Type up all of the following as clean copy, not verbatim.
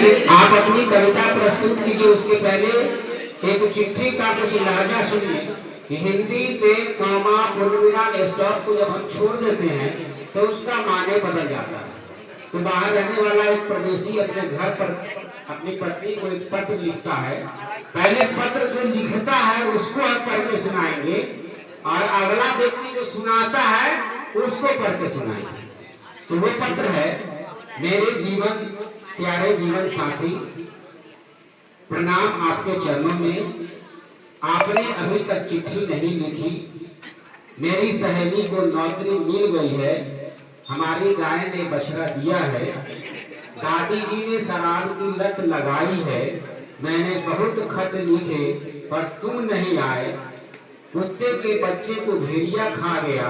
आप अपनी कविता प्रस्तुत कीजिए, उसके पहले एक चिट्ठी का कुछ लहजा सुनिए कि हिंदी में कॉमा पूर्णविराम स्टॉप को जब हम छोड़ देते हैं तो उसका माने बदल जाता है। तो बाहर रहने वाला एक परदेशी अपने घर पर अपनी पत्नी को एक पत्र लिखता है। पहले पत्र जो लिखता है उसको हम पढ़ के सुनाएंगे और अगला व्यक्ति जो सुनाता है उसको पढ़ के सुनाएंगे। तो वो पत्र है, मेरे जीवन प्यारे जीवन साथी, प्रणाम आपके चरणों में। आपने अभी तक चिट्ठी नहीं लिखी। मेरी सहेली को नौकरी मिल गई है, हमारी गाय ने बछड़ा दिया है, दादी जी ने शराब की लत लगाई है। मैंने बहुत खत लिखे पर तुम नहीं आए। कुत्ते के बच्चे को भेड़िया खा गया।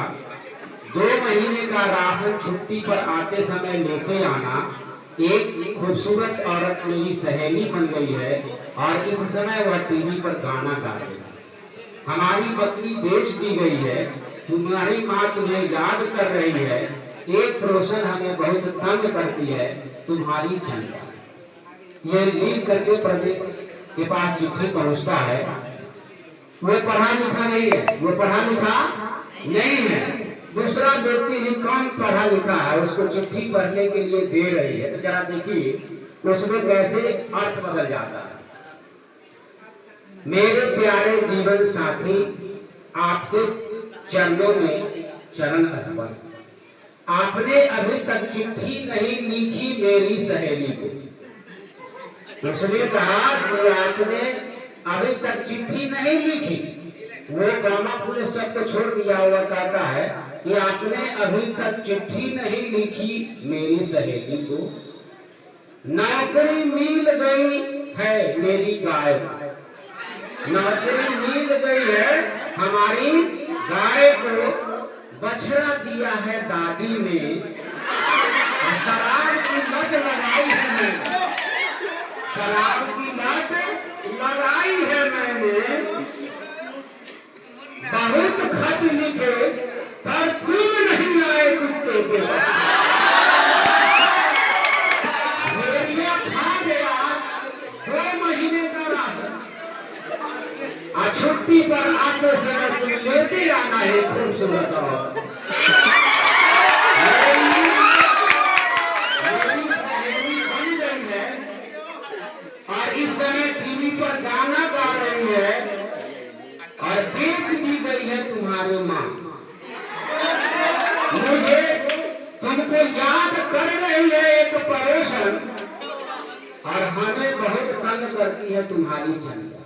2 महीने का राशन छुट्टी पर आते समय लेके आना। एक खूबसूरत औरत मेरी सहेली बन गई है और इस समय वह टीवी पर गाना गा रही है। हमारी बकरी बेच दी गई है। तुम्हारी माँ तुम्हें याद कर रही है। एक प्रोशन हमें बहुत तंग करती है, तुम्हारी चिंता। ये लिख करके प्रदेश के पास चिट्ठी पहुंचता है। वो पढ़ा लिखा नहीं है, वो पढ़ा लिखा नहीं है। दूसरा व्यक्ति भी कौन पढ़ा लिखा है उसको चिट्ठी पढ़ने के लिए दे रही है। तो जरा देखिए उसमें कैसे अर्थ बदल जाता है। मेरे प्यारे जीवन साथी, आपके चरणों में चरण स्पर्श। आपने अभी तक चिट्ठी नहीं लिखी मेरी सहेली को। उसने कहा कि आपने अभी तक चिट्ठी नहीं लिखी। वो गामा फुल स्टॉप को छोड़ दिया हुआ कहता है कि आपने अभी तक चिट्ठी नहीं लिखी मेरी सहेली को। नौकरी मिल गई है मेरी गाय, नौकरी मिल गई है हमारी गाय को, बछड़ा दिया है दादी ने, शराब की लत लगाई है, शराब की लत लगाई है मैंने। बहुत खत लिखे पर तुम नहीं आए। कुत्ते के भेड़िया खा गया 2 महीने का राशन। छुट्टी पर आते समय तुम लेते आना है खूबसूरत औरत। मेरी सहेली बन गई है और इस समय टीवी पर गाना गा रही है और बेच दी गई है तुम्हारी माँ। मुझे तुमको याद कर रही है एक परेशान और हमें बहुत तंग करती है तुम्हारी चिंता।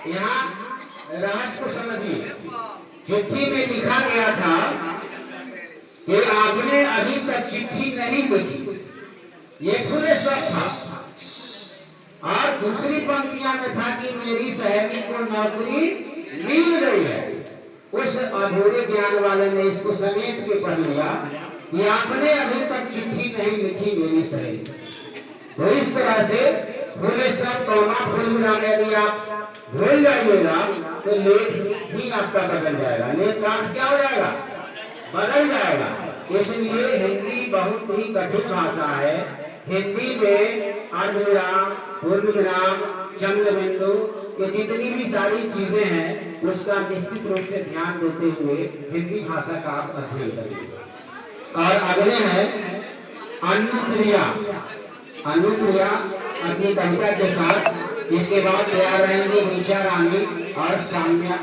यहाँ रहस्य को समझिए। चिट्ठी में लिखा गया था कि आपने अभी तक चिट्ठी नहीं लिखी, ये फुल स्टॉप था। और दूसरी पंक्तियां में था कि मेरी सहेली को नौकरी मिल गई है। उस अधूरे ज्ञान वाले ने इसको समेट के पढ़ लिया कि आपने अभी तक चिट्ठी नहीं लिखी मेरी सहेली। तो इस तरह से फुल स्टॉप कॉमा फुल विराम यदि आप भूल जाइएगा तो लेख भी आपका बदल जाएगा, लेख का क्या हो जाएगा, बदल जाएगा। इसलिए हिंदी बहुत ही कठिन भाषा है। हिंदी में अर्धविराम, पूर्ण विराम, चंद्र बिंदु, ये जितनी भी सारी चीजें हैं उसका निश्चित रूप से ध्यान देते हुए हिंदी भाषा का आप अध्ययन करिए। और अगले हैं अनुक्रिया। अनुक्रिया अपनी कविता के साथ, इसके बाद तैयार रहेंगे ऋचा रानी और साम्या